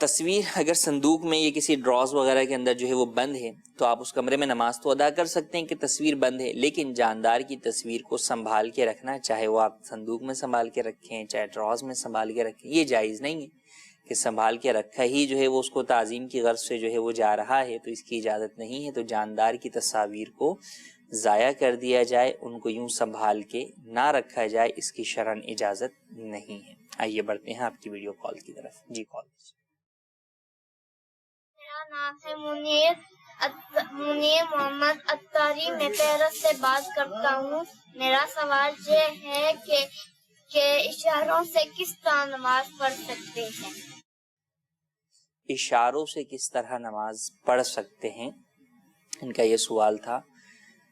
تصویر اگر صندوق میں یہ کسی ڈراز وغیرہ کے اندر جو ہے وہ بند ہے تو آپ اس کمرے میں نماز تو ادا کر سکتے ہیں کہ تصویر بند ہے, لیکن جاندار کی تصویر کو سنبھال کے رکھنا, چاہے وہ آپ صندوق میں سنبھال کے رکھیں چاہے ڈراز میں سنبھال کے رکھیں, یہ جائز نہیں ہے کہ سنبھال کے رکھا ہی جو ہے وہ اس کو تعظیم کی غرض سے جو ہے وہ جا رہا ہے, تو اس کی اجازت نہیں ہے. تو جاندار کی تصاویر کو ضائع کر دیا جائے, ان کو یوں سنبھال کے نہ رکھا جائے, اس کی شرعاً اجازت نہیں ہے. آئیے بڑھتے ہیں آپ کی ویڈیو کال کی طرف. جی کال. میرا نام ہے منیر محمد اتاری, میں پیرس سے بات کرتا ہوں. میرا سوال یہ ہے کہ کہ اشاروں سے کس طرح نماز پڑھ سکتے ہیں؟ اشاروں سے کس طرح نماز پڑھ سکتے ہیں، ان کا یہ سوال تھا۔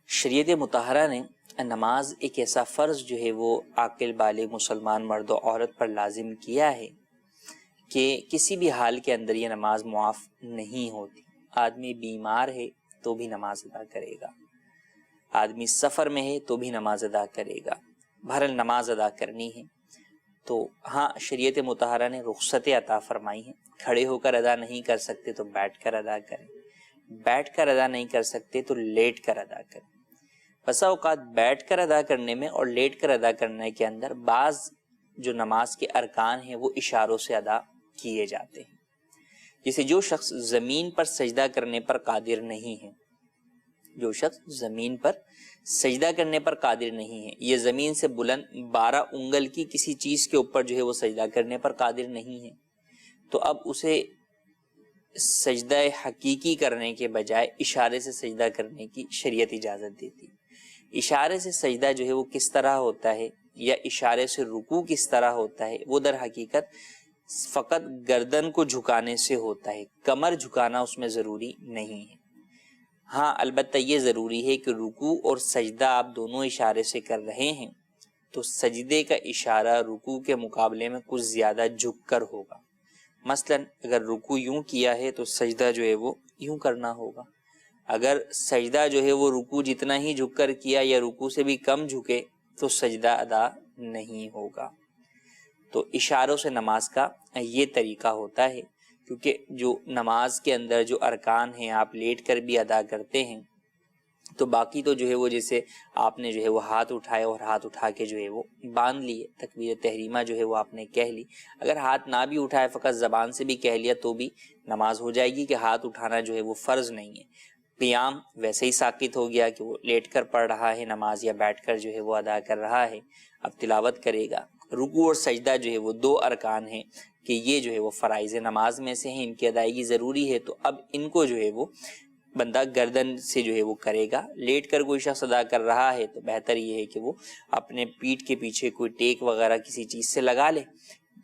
شریعت مطہرہ نے نماز ایک ایسا فرض جو ہے وہ عاقل بالغ مسلمان مرد و عورت پر لازم کیا ہے کہ کسی بھی حال کے اندر یہ نماز معاف نہیں ہوتی۔ آدمی بیمار ہے تو بھی نماز ادا کرے گا، آدمی سفر میں ہے تو بھی نماز ادا کرے گا، بہرحال نماز ادا کرنی ہے۔ تو ہاں، شریعت مطہرہ نے رخصت عطا فرمائی ہے، کھڑے ہو کر ادا نہیں کر سکتے تو بیٹھ کر ادا کریں، بیٹھ کر ادا نہیں کر سکتے تو لیٹ کر ادا کریں۔ بسا اوقات بیٹھ کر ادا کرنے میں اور لیٹ کر ادا کرنے کے اندر بعض جو نماز کے ارکان ہیں وہ اشاروں سے ادا کیے جاتے ہیں۔ جیسے جو شخص زمین پر سجدہ کرنے پر قادر نہیں ہے، جو شخص زمین پر سجدہ کرنے پر قادر نہیں ہے، یہ زمین سے بلند 12 انگل کی کسی چیز کے اوپر جو ہے وہ سجدہ کرنے پر قادر نہیں ہے، تو اب اسے سجدہ حقیقی کرنے کے بجائے اشارے سے سجدہ کرنے کی شریعت اجازت دیتی۔ اشارے سے سجدہ جو ہے وہ کس طرح ہوتا ہے یا اشارے سے رکوع کس طرح ہوتا ہے، وہ در حقیقت فقط گردن کو جھکانے سے ہوتا ہے، کمر جھکانا اس میں ضروری نہیں ہے۔ ہاں البتہ یہ ضروری ہے کہ رکوع اور سجدہ آپ دونوں اشارے سے کر رہے ہیں تو سجدے کا اشارہ رکوع کے مقابلے میں کچھ زیادہ جھک کر ہوگا۔ مثلا اگر رکوع یوں کیا ہے تو سجدہ جو ہے وہ یوں کرنا ہوگا، اگر سجدہ جو ہے وہ رکوع جتنا ہی جھک کر کیا یا رکوع سے بھی کم جھکے تو سجدہ ادا نہیں ہوگا۔ تو اشاروں سے نماز کا یہ طریقہ ہوتا ہے، کیونکہ جو نماز کے اندر جو ارکان ہیں آپ لیٹ کر بھی ادا کرتے ہیں، تو باقی تو جو ہے وہ جیسے آپ نے جو ہے وہ ہاتھ اٹھائے اور ہاتھ اٹھا کے جو ہے وہ باندھ لیے، تکبیر تحریمہ جو ہے وہ آپ نے کہہ لی، اگر ہاتھ نہ بھی اٹھائے فقط زبان سے بھی کہہ لیا تو بھی نماز ہو جائے گی کہ ہاتھ اٹھانا جو ہے وہ فرض نہیں ہے۔ قیام ویسے ہی ساقط ہو گیا کہ وہ لیٹ کر پڑھ رہا ہے نماز یا بیٹھ کر جو ہے وہ ادا کر رہا ہے، اب تلاوت کرے گا۔ رکوع اور سجدہ جو ہے وہ 2 ارکان ہیں کہ یہ جو ہے وہ فرائض نماز میں سے ہیں، ان کی ادائیگی ضروری ہے، تو اب ان کو جو ہے وہ بندہ گردن سے جو ہے وہ کرے گا۔ لیٹ کر کوئی شخص ادا کر رہا ہے تو بہتر یہ ہے کہ وہ اپنے پیٹھ کے پیچھے کوئی ٹیک وغیرہ کسی چیز سے لگا لے،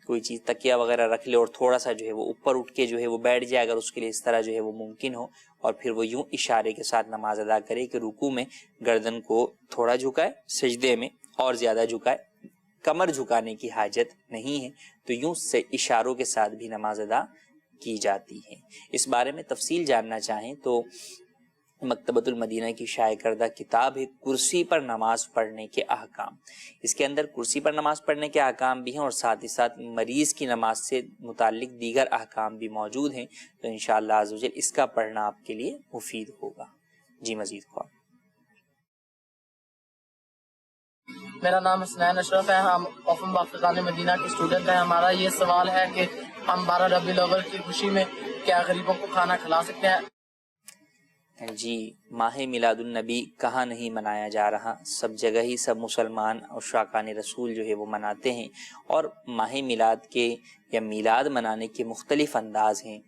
کوئی چیز تکیہ وغیرہ رکھ لے اور تھوڑا سا جو ہے وہ اوپر اٹھ کے جو ہے وہ بیٹھ جائے، اگر اس کے لیے اس طرح جو ہے وہ ممکن ہو، اور پھر وہ یوں اشارے کے ساتھ نماز ادا کرے کہ رکوع میں گردن کو تھوڑا جھکائے، سجدے میں اور زیادہ جھکائے، کمر جھکانے کی حاجت نہیں ہے، تو یوں سے اشاروں کے ساتھ بھی نماز ادا کی جاتی ہے۔ اس بارے میں تفصیل جاننا چاہیں تو مکتبۃ المدینہ کی شائع کردہ کتاب ہے کرسی پر نماز پڑھنے کے احکام، اس کے اندر کرسی پر نماز پڑھنے کے احکام بھی ہیں اور ساتھ ہی ساتھ مریض کی نماز سے متعلق دیگر احکام بھی موجود ہیں، تو انشاءاللہ عز و جل اس کا پڑھنا آپ کے لیے مفید ہوگا۔ جی مزید خواہ۔ میرا نام حسنین اشرف ہے، ہم اوفم بافقان مدینہ کے اسٹوڈنٹ ہیں۔ ہمارا یہ سوال ہے کہ ہم 12 ربیع الاول کی خوشی میں کیا غریبوں کو کھانا کھلا سکتے ہیں؟ جی، ماہ میلاد النبی کہاں نہیں منایا جا رہا، سب جگہ ہی سب مسلمان اور شاقان رسول جو ہے وہ مناتے ہیں، اور ماہ میلاد کے یا میلاد منانے کے مختلف انداز ہیں،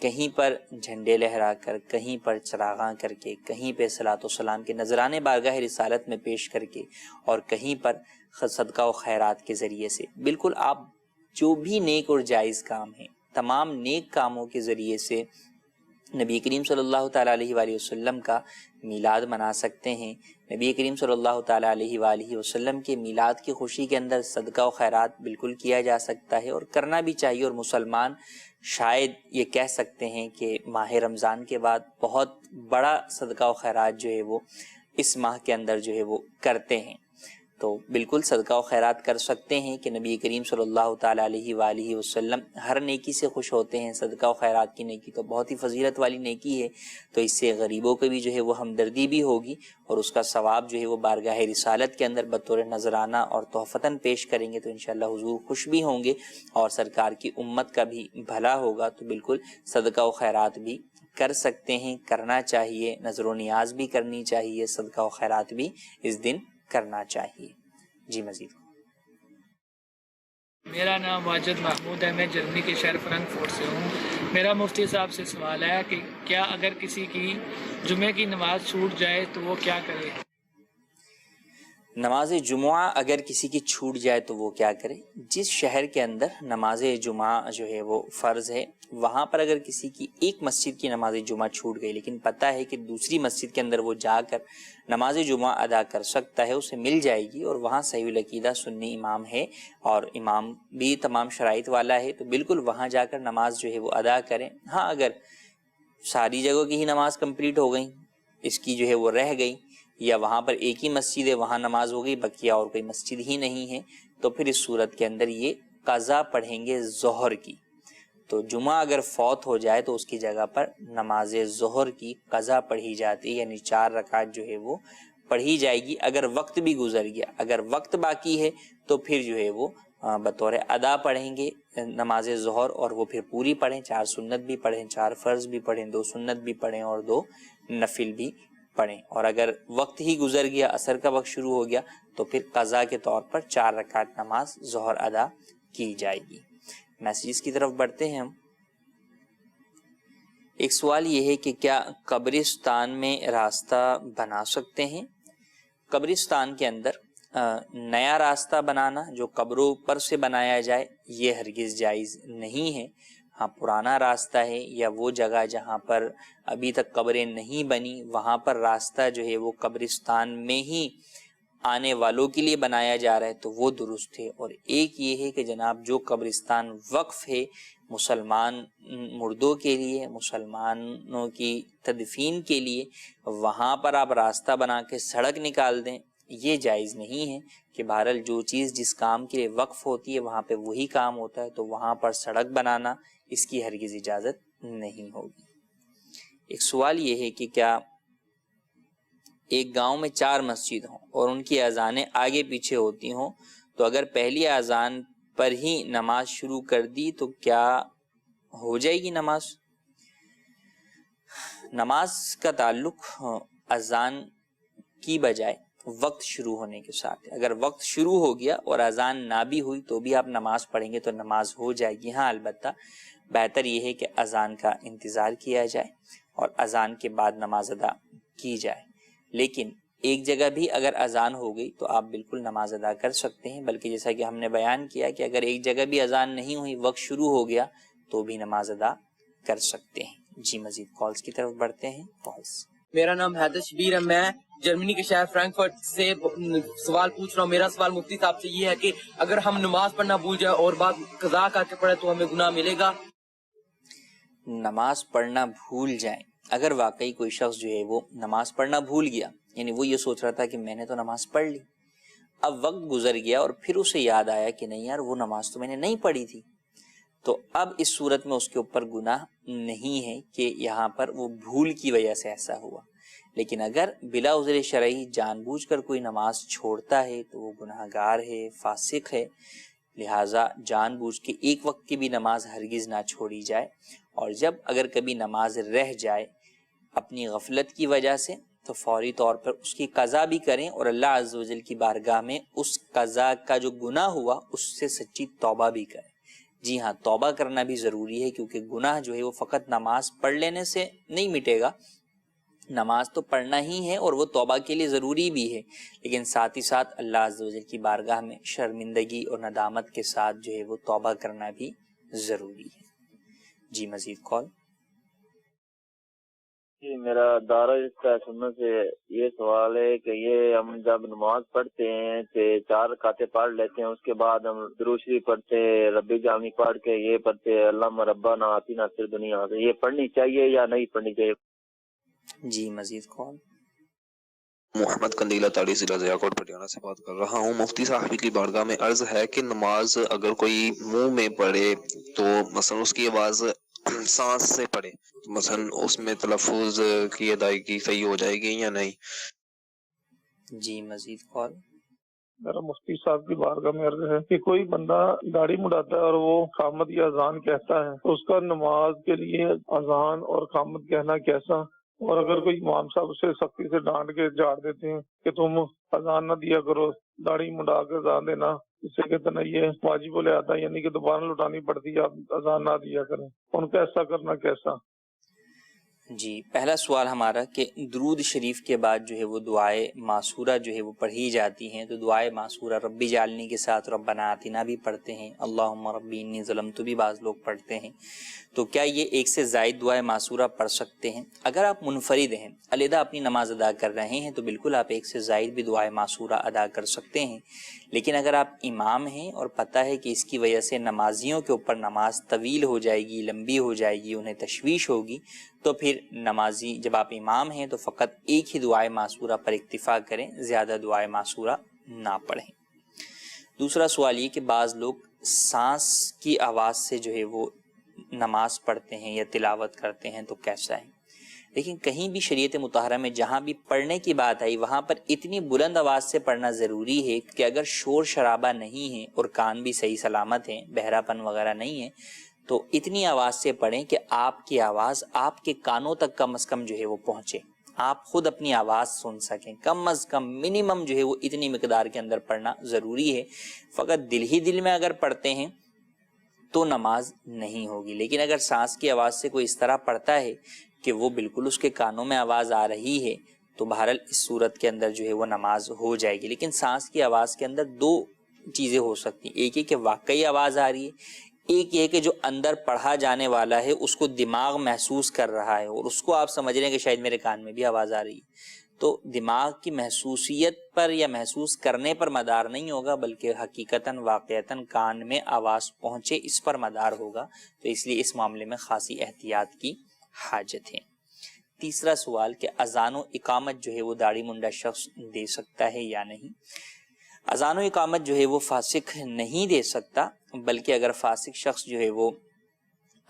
کہیں پر جھنڈے لہرا کر، کہیں پر چراغاں کر کے، کہیں پہ صلاۃ و سلام کے نذرانے بارگاہ رسالت میں پیش کر کے، اور کہیں پر صدقہ و خیرات کے ذریعے سے۔ بالکل آپ جو بھی نیک اور جائز کام ہیں، تمام نیک کاموں کے ذریعے سے نبی کریم صلی اللہ تعالیٰ علیہ وآلہ وسلم کا میلاد منا سکتے ہیں۔ نبی کریم صلی اللہ تعالیٰ علیہ وآلہ وسلم کے میلاد کی خوشی کے اندر صدقہ و خیرات بالکل کیا جا سکتا ہے اور کرنا بھی چاہیے، اور مسلمان شاید یہ کہہ سکتے ہیں کہ ماہ رمضان کے بعد بہت بڑا صدقہ و خیرات جو ہے وہ اس ماہ کے اندر جو ہے وہ کرتے ہیں، تو بالکل صدقہ و خیرات کر سکتے ہیں کہ نبی کریم صلی اللہ تعالیٰ علیہ وآلہ وسلم ہر نیکی سے خوش ہوتے ہیں۔ صدقہ و خیرات کی نیکی تو بہت ہی فضیلت والی نیکی ہے، تو اس سے غریبوں کو بھی جو ہے وہ ہمدردی بھی ہوگی، اور اس کا ثواب جو ہے وہ بارگاہ رسالت کے اندر بطور نذرانہ اور تحفتاً پیش کریں گے تو انشاءاللہ حضور خوش بھی ہوں گے اور سرکار کی امت کا بھی بھلا ہوگا۔ تو بالکل صدقہ و خیرات بھی کر سکتے ہیں، کرنا چاہیے، نظر و نیاز بھی کرنی چاہیے، صدقہ و خیرات بھی اس دن کرنا چاہیے۔ جی مزید۔ میرا نام واجد محمود ہے، میں جرمنی کے شہر فرانکفورٹ سے ہوں۔ میرا مفتی صاحب سے سوال ہے کہ کیا اگر کسی کی جمعے کی نماز چھوٹ جائے تو وہ کیا کرے؟ نماز جمعہ اگر کسی کی چھوٹ جائے تو وہ کیا کرے؟ جس شہر کے اندر نماز جمعہ جو ہے وہ فرض ہے، وہاں پر اگر کسی کی ایک مسجد کی نماز جمعہ چھوٹ گئی لیکن پتہ ہے کہ دوسری مسجد کے اندر وہ جا کر نماز جمعہ ادا کر سکتا ہے، اسے مل جائے گی، اور وہاں صحیح العقیدہ سنی امام ہے اور امام بھی تمام شرائط والا ہے، تو بالکل وہاں جا کر نماز جو ہے وہ ادا کریں۔ ہاں اگر ساری جگہوں کی ہی نماز کمپلیٹ ہو گئی، اس کی جو ہے وہ رہ گئی، یا وہاں پر ایک ہی مسجد ہے وہاں نماز ہو گئی بقیہ اور کوئی مسجد ہی نہیں ہے، تو پھر اس صورت کے اندر یہ قضا پڑھیں گے ظہر کی۔ تو جمعہ اگر فوت ہو جائے تو اس کی جگہ پر نماز ظہر کی قضا پڑھی جاتی ہے، یعنی 4 رکعت جو ہے وہ پڑھی جائے گی۔ اگر وقت بھی گزر گیا، اگر وقت باقی ہے تو پھر جو ہے وہ بطور ادا پڑھیں گے نماز ظہر، اور وہ پھر پوری پڑھیں، 4 سنت بھی پڑھیں، 4 فرض بھی پڑھیں، 2 سنت بھی پڑھیں اور 2 نفل بھی پڑھیں۔ اور اگر وقت ہی گزر گیا، عصر کا وقت شروع ہو گیا، تو پھر قضا کے طور پر 4 رکعت نماز ظہر ادا کی جائے گی۔ میسیجز کی طرف بڑھتے ہیں ہم۔ ایک سوال یہ ہے کہ کیا قبرستان میں راستہ بنا سکتے ہیں؟ قبرستان کے اندر نیا راستہ بنانا جو قبروں پر سے بنایا جائے یہ ہرگز جائز نہیں ہے۔ ہاں پرانا راستہ ہے یا وہ جگہ جہاں پر ابھی تک قبریں نہیں بنی وہاں پر راستہ جو ہے وہ قبرستان میں ہی آنے والوں کے لیے بنایا جا رہا ہے تو وہ درست ہے۔ اور ایک یہ ہے کہ جناب جو قبرستان وقف ہے مسلمان مردوں کے لیے، مسلمانوں کی تدفین کے لیے، وہاں پر آپ راستہ بنا کے سڑک نکال دیں، یہ جائز نہیں ہے۔ کہ بہرحال جو چیز جس کام کے لیے وقف ہوتی ہے وہاں پہ وہی کام ہوتا ہے، تو وہاں پر سڑک بنانا اس کی ہرگز اجازت نہیں ہوگی۔ ایک سوال یہ ہے کہ کیا ایک گاؤں میں 4 مسجد ہوں اور ان کی اذانیں آگے پیچھے ہوتی ہوں، تو اگر پہلی اذان پر ہی نماز شروع کر دی تو کیا ہو جائے گی نماز؟ نماز کا تعلق اذان کی بجائے وقت شروع ہونے کے ساتھ ہے۔ اگر وقت شروع ہو گیا اور اذان نہ بھی ہوئی تو بھی آپ نماز پڑھیں گے تو نماز ہو جائے گی۔ ہاں البتہ بہتر یہ ہے کہ اذان کا انتظار کیا جائے اور اذان کے بعد نماز ادا کی جائے، لیکن ایک جگہ بھی اگر اذان ہو گئی تو آپ بالکل نماز ادا کر سکتے ہیں، بلکہ جیسا کہ ہم نے بیان کیا کہ اگر ایک جگہ بھی اذان نہیں ہوئی وقت شروع ہو گیا تو بھی نماز ادا کر سکتے ہیں۔ جی مزید کالز کی طرف بڑھتے ہیں۔ کالز۔ میرا نام حیدر شبیر ہے، میں جرمنی کے شہر فرینکفرٹ سے سوال پوچھ رہا ہوں۔ میرا سوال مفتی صاحب سے یہ ہے کہ اگر ہم نماز پڑھنا بھول جائے اور بعد قضا کر کے پڑھے تو ہمیں گناہ ملے گا؟ نماز پڑھنا بھول جائیں، اگر واقعی کوئی شخص جو ہے وہ نماز پڑھنا بھول گیا، یعنی وہ یہ سوچ رہا تھا کہ میں نے تو نماز پڑھ لی، اب وقت گزر گیا اور پھر اسے یاد آیا کہ نہیں یار وہ نماز تو میں نے نہیں پڑھی تھی، تو اب اس صورت میں اس کے اوپر گناہ نہیں ہے کہ یہاں پر وہ بھول کی وجہ سے ایسا ہوا۔ لیکن اگر بلا عذر شرعی جان بوجھ کر کوئی نماز چھوڑتا ہے تو وہ گناہ گار ہے، فاسق ہے، لہٰذا جان بوجھ کے ایک وقت کی بھی نماز ہرگز نہ چھوڑی جائے۔ اور جب اگر کبھی نماز رہ جائے اپنی غفلت کی وجہ سے تو فوری طور پر اس کی قضا بھی کریں اور اللہ عز و جل کی بارگاہ میں اس قضا کا جو گناہ ہوا اس سے سچی توبہ بھی کریں۔ جی ہاں، توبہ کرنا بھی ضروری ہے، کیونکہ گناہ جو ہے وہ فقط نماز پڑھ لینے سے نہیں مٹے گا، نماز تو پڑھنا ہی ہے اور وہ توبہ کے لیے ضروری بھی ہے، لیکن ساتھ ہی ساتھ اللہ عز و جل کی بارگاہ میں شرمندگی اور ندامت کے ساتھ جو ہے وہ توبہ کرنا بھی ضروری ہے۔ جی مزید کال۔ جی میرا دارہ رشتہ سننے سے یہ سوال ہے کہ یہ ہم جب نماز پڑھتے ہیں تو 4 رکعتیں پڑھ لیتے ہیں، اس کے بعد ہم درود شریف پڑھتے ہیں، ربی جامی پڑھ کے یہ پڑھتے ہیں اللہم ربنا آتنا فی الدنیا، یہ پڑھنی چاہیے یا نہیں پڑھنی چاہیے؟ جی مزید کال۔ محمد قندیلہ تاڑی ضلع ضیاء کوٹ پٹیانہ سے بات کر رہا ہوں۔ مفتی صاحب کی بارگاہ میں عرض ہے کہ نماز اگر کوئی منہ میں پڑھے تو مثلا اس کی آواز سانس سے پڑھے، مثلا اس میں تلفظ کی ادائیگی صحیح ہو جائے گی یا نہیں؟ جی مزید کال۔ میرا مفتی صاحب کی بارگاہ میں عرض ہے کہ کوئی بندہ داڑھی مڈاتا ہے اور وہ قامت یا اذان کہتا ہے تو اس کا نماز کے لیے اذان اور قامت کہنا کیسا؟ اور اگر کوئی امام صاحب اسے سختی سے ڈانٹ کے جھاڑ دیتے ہیں کہ تم اذان نہ دیا کرو، داڑھی مڈا کے اذان دینا، اس سے کہتے ہیں یہ واجب العطا یعنی کہ دوبارہ لٹانی پڑتی ہے، آپ اذان نہ دیا کریں، ان کا ایسا کرنا کیسا؟ جی پہلا سوال ہمارا کہ درود شریف کے بعد جو ہے وہ دعائے معصورہ جو ہے وہ پڑھی جاتی ہیں، تو دعائے معصورہ ربی جعلنی کے ساتھ ربنا آتنا بھی پڑھتے ہیں، اللہم ربی انی ظلمت بھی بعض لوگ پڑھتے ہیں، تو کیا یہ ایک سے زائد دعائے معصورہ پڑھ سکتے ہیں؟ اگر آپ منفرد ہیں، علیحدہ اپنی نماز ادا کر رہے ہیں، تو بالکل آپ ایک سے زائد بھی دعائے معصورہ ادا کر سکتے ہیں، لیکن اگر آپ امام ہیں اور پتہ ہے کہ اس کی وجہ سے نمازیوں کے اوپر نماز طویل ہو جائے گی، لمبی ہو جائے گی، انہیں تشویش ہوگی، تو پھر نمازی جب آپ امام ہیں تو فقط ایک ہی دعائے معصورہ پر اکتفا کریں، زیادہ دعائے معصورہ نہ پڑھیں۔ دوسرا سوال یہ کہ بعض لوگ سانس کی آواز سے جو ہے وہ نماز پڑھتے ہیں یا تلاوت کرتے ہیں، تو کیسا ہے؟ لیکن کہیں بھی شریعت مطہرہ میں جہاں بھی پڑھنے کی بات آئی وہاں پر اتنی بلند آواز سے پڑھنا ضروری ہے کہ اگر شور شرابہ نہیں ہے اور کان بھی صحیح سلامت ہیں، بہرا پن وغیرہ نہیں ہے، تو اتنی آواز سے پڑھیں کہ آپ کی آواز آپ کے کانوں تک کم از کم جو ہے وہ پہنچے، آپ خود اپنی آواز سن سکیں، کم از کم منیمم جو ہے وہ اتنی مقدار کے اندر پڑھنا ضروری ہے۔ فقط دل ہی دل میں اگر پڑھتے ہیں تو نماز نہیں ہوگی، لیکن اگر سانس کی آواز سے کوئی اس طرح پڑھتا ہے کہ وہ بالکل اس کے کانوں میں آواز آ رہی ہے، تو بہرحال اس صورت کے اندر جو ہے وہ نماز ہو جائے گی۔ لیکن سانس کی آواز کے اندر دو چیزیں ہو سکتی ہیں، ایک ہے کہ واقعی آواز آ رہی ہے، ایک یہ کہ جو اندر پڑھا جانے والا ہے اس کو دماغ محسوس کر رہا ہے اور اس کو آپ سمجھ رہے ہیں کہ شاید میرے کان میں بھی آواز آ رہی ہے، تو دماغ کی محسوسیت پر یا محسوس کرنے پر مدار نہیں ہوگا، بلکہ حقیقتاً واقعتاً کان میں آواز پہنچے اس پر مدار ہوگا، تو اس لیے اس معاملے میں خاصی احتیاط کی حاجت ہے۔ تیسرا سوال کہ اذان و اقامت جو ہے وہ داڑھی منڈا شخص دے سکتا ہے یا نہیں؟ اذان و اقامت جو ہے وہ فاسق نہیں دے سکتا، بلکہ اگر فاسق شخص جو ہے وہ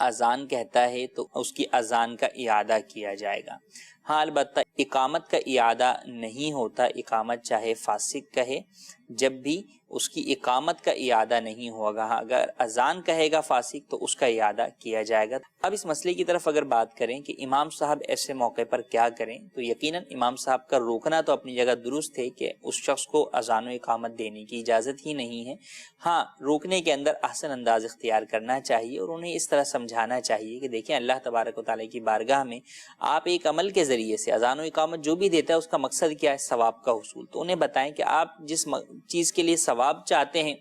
اذان کہتا ہے تو اس کی اذان کا اعادہ کیا جائے گا۔ ہاں البتہ اقامت کا اعادہ نہیں ہوتا، اقامت چاہے فاسق کہے، جب بھی اس کی اقامت کا اعادہ نہیں ہوگا، اگر اذان کہے گا فاسق تو اس کا اعادہ کیا جائے گا۔ اب اس مسئلے کی طرف اگر بات کریں کہ امام صاحب ایسے موقع پر کیا کریں، تو یقیناً امام صاحب کا روکنا تو اپنی جگہ درست ہے کہ اس شخص کو اذان و اقامت دینے کی اجازت ہی نہیں ہے، ہاں روکنے کے اندر احسن انداز اختیار کرنا چاہیے اور انہیں اس طرح سمجھانا چاہیے کہ دیکھیں اللہ تبارک و تعالیٰ کی بارگاہ میں آپ ایک عمل کے ذریعے سے اذان و اقامت جو بھی دیتا ہے اس کا مقصد کیا ہے؟ ثواب کا حصول، تو انہیں بتائیں کہ آپ جس چیز کے لیے ثواب چاہتے ہیں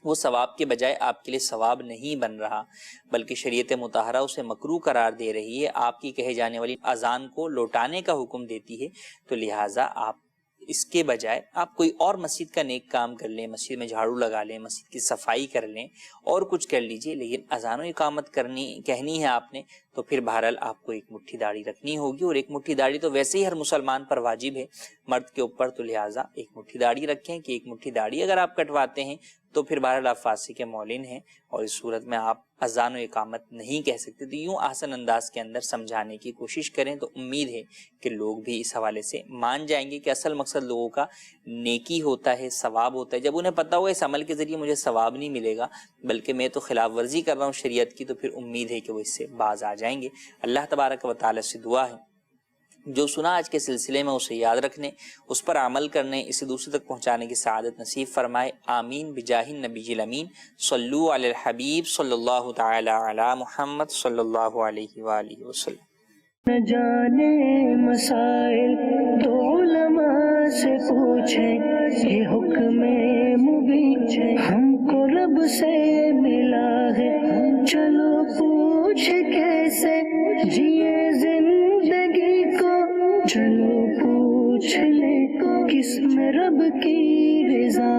وہ ثواب کے بجائے آپ کے لیے ثواب نہیں بن رہا، بلکہ شریعت مطہرہ اسے مکروہ قرار دے رہی ہے، آپ کی کہے جانے والی اذان کو لوٹانے کا حکم دیتی ہے، تو لہٰذا آپ اس کے بجائے آپ کوئی اور مسجد کا نیک کام کر لیں، مسجد میں جھاڑو لگا لیں، مسجد کی صفائی کر لیں اور کچھ کر لیجئے، لیکن اذان و اقامت کہنی ہے آپ نے تو پھر بہرحال آپ کو ایک مٹھی داڑھی رکھنی ہوگی، اور ایک مٹھی داڑھی تو ویسے ہی ہر مسلمان پر واجب ہے مرد کے اوپر، تو لہٰذا ایک مٹھی داڑھی رکھیں کہ ایک مٹھی داڑھی اگر آپ کٹواتے ہیں تو پھر بہرحال آپ فاسق مولن ہیں اور اس صورت میں آپ اذان و اقامت نہیں کہہ سکتے۔ تو یوں آسان انداز کے اندر سمجھانے کی کوشش کریں تو امید ہے کہ لوگ بھی اس حوالے سے مان جائیں گے کہ اصل مقصد لوگوں کا نیکی ہوتا ہے، ثواب ہوتا ہے۔ جب انہیں پتہ ہوگا اس عمل کے ذریعے مجھے ثواب نہیں ملے گا بلکہ میں تو خلاف ورزی کر رہا ہوں شریعت کی، تو پھر امید ہے کہ وہ اس سے باز آ جائیں گے۔ اللہ تبارک و تعالی سے دعا ہے جو سنا آج کے سلسلے میں اسے یاد رکھنے، اس پر عمل کرنے، اسے دوسرے تک پہنچانے کی سعادت نصیب فرمائے، آمین بجاہ النبی الامین۔ صلو علی الحبیب صلی اللہ تعالی علی محمد صلی اللہ علیہ وآلہ وسلم۔ نہ جانے مسائل تو علماء سے پوچھیں، یہ حکم مبین ہم کو رب سے ملا ہے، چلو پوچھ کیسے جیے زندگی کو، چلو پوچھ لے کس میں رب کی رضا